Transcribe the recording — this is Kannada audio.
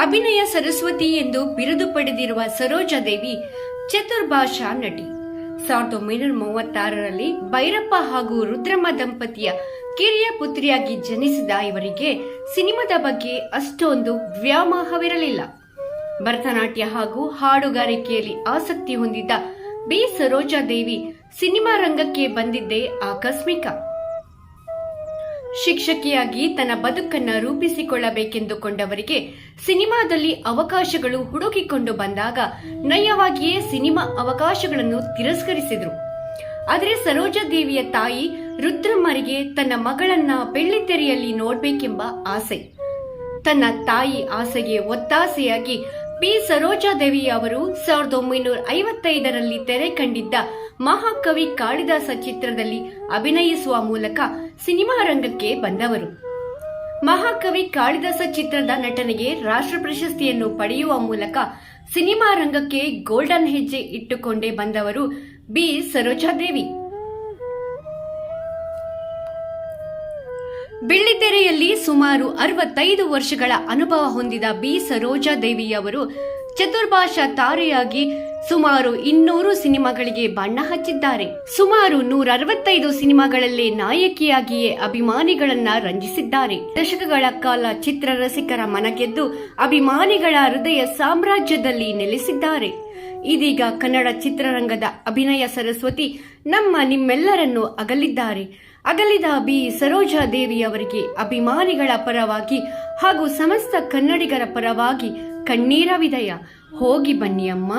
ಅಭಿನಯ ಸರಸ್ವತಿ ಎಂದು ಬಿರುದು ಪಡೆದಿರುವ ಸರೋಜಾದೇವಿ ಚತುರ್ಭಾಷಾ ನಟಿ. 1936ರಲ್ಲಿ ಭೈರಪ್ಪ ಹಾಗೂ ರುದ್ರಮ್ಮ ದಂಪತಿಯ ಕಿರಿಯ ಪುತ್ರಿಯಾಗಿ ಜನಿಸಿದ ಇವರಿಗೆ ಸಿನಿಮಾದ ಬಗ್ಗೆ ಅಷ್ಟೊಂದು ವ್ಯಾಮೋಹವಿರಲಿಲ್ಲ. ಭರತನಾಟ್ಯ ಹಾಗೂ ಹಾಡುಗಾರಿಕೆಯಲ್ಲಿ ಆಸಕ್ತಿ ಹೊಂದಿದ್ದ ಬಿ ಸರೋಜಾದೇವಿ ಸಿನಿಮಾ ರಂಗಕ್ಕೆ ಬಂದಿದ್ದೇ ಆಕಸ್ಮಿಕ. ಶಿಕ್ಷಕಿಯಾಗಿ ತನ್ನ ಬದುಕನ್ನ ರೂಪಿಸಿಕೊಳ್ಳಬೇಕೆಂದುಕೊಂಡವರಿಗೆ ಸಿನಿಮಾದಲ್ಲಿ ಅವಕಾಶಗಳು ಹುಡುಕಿಕೊಂಡು ಬಂದಾಗ ನಯವಾಗಿಯೇ ಸಿನಿಮಾ ಅವಕಾಶಗಳನ್ನು ತಿರಸ್ಕರಿಸಿದ್ರು. ಆದರೆ ಸರೋಜಾದೇವಿಯ ತಾಯಿ ರುದ್ರಮ್ಮರಿಗೆ ತನ್ನ ಮಗಳನ್ನ ಬೆಳ್ಳಿತೆರೆಯಲ್ಲಿ ನೋಡ್ಬೇಕೆಂಬ ಆಸೆ. ತನ್ನ ತಾಯಿ ಆಸೆಗೆ ಒತ್ತಾಸೆಯಾಗಿ ಪಿ ಸರೋಜಾದೇವಿ ಅವರು 1955ರಲ್ಲಿ ತೆರೆ ಕಂಡಿದ್ದ ಮಹಾಕವಿ ಕಾಳಿದಾಸ ಚಿತ್ರದಲ್ಲಿ ಅಭಿನಯಿಸುವ ಮೂಲಕ ಸಿನಿಮಾ ರಂಗಕ್ಕೆ ಬಂದವರು. ಮಹಾಕವಿ ಕಾಳಿದಾಸ ಚಿತ್ರದ ನಟನೆಗೆ ರಾಷ್ಟ್ರ ಪ್ರಶಸ್ತಿಯನ್ನು ಪಡೆಯುವ ಮೂಲಕ ಸಿನಿಮಾ ರಂಗಕ್ಕೆ ಗೋಲ್ಡನ್ ಹೆಜ್ಜೆ ಇಟ್ಟುಕೊಂಡೇ ಬಂದವರು ಬಿ ಸರೋಜಾದೇವಿ. ಬೆಳ್ಳಿತೆರೆಯಲ್ಲಿ ಸುಮಾರು 65 ವರ್ಷಗಳ ಅನುಭವ ಹೊಂದಿದ ಬಿ ಸರೋಜಾದೇವಿಯವರು ಚತುರ್ಭಾಷಾ ತಾರೆಯಾಗಿ ಸುಮಾರು 200 ಸಿನಿಮಾಗಳಿಗೆ ಬಣ್ಣ ಹಚ್ಚಿದ್ದಾರೆ. ಸುಮಾರು 165 ಸಿನಿಮಾಗಳಲ್ಲೇ ನಾಯಕಿಯಾಗಿಯೇ ಅಭಿಮಾನಿಗಳನ್ನ ರಂಜಿಸಿದ್ದಾರೆ. ದಶಕಗಳ ಕಾಲ ಚಿತ್ರರಸಿಕರ ಮನಗೆದ್ದು ಅಭಿಮಾನಿಗಳ ಹೃದಯ ಸಾಮ್ರಾಜ್ಯದಲ್ಲಿ ನೆಲೆಸಿದ್ದಾರೆ. ಇದೀಗ ಕನ್ನಡ ಚಿತ್ರರಂಗದ ಅಭಿನಯ ಸರಸ್ವತಿ ನಿಮ್ಮೆಲ್ಲರನ್ನು ಅಗಲಿದ್ದಾರೆ. ಅಗಲಿದ ಬಿ ಸರೋಜಾದೇವಿಯವರಿಗೆ ಅಭಿಮಾನಿಗಳ ಪರವಾಗಿ ಹಾಗೂ ಸಮಸ್ತ ಕನ್ನಡಿಗರ ಪರವಾಗಿ ಕಣ್ಣೀರ ವಿದಾಯ. ಹೋಗಿ ಬನ್ನಿ ಅಮ್ಮ.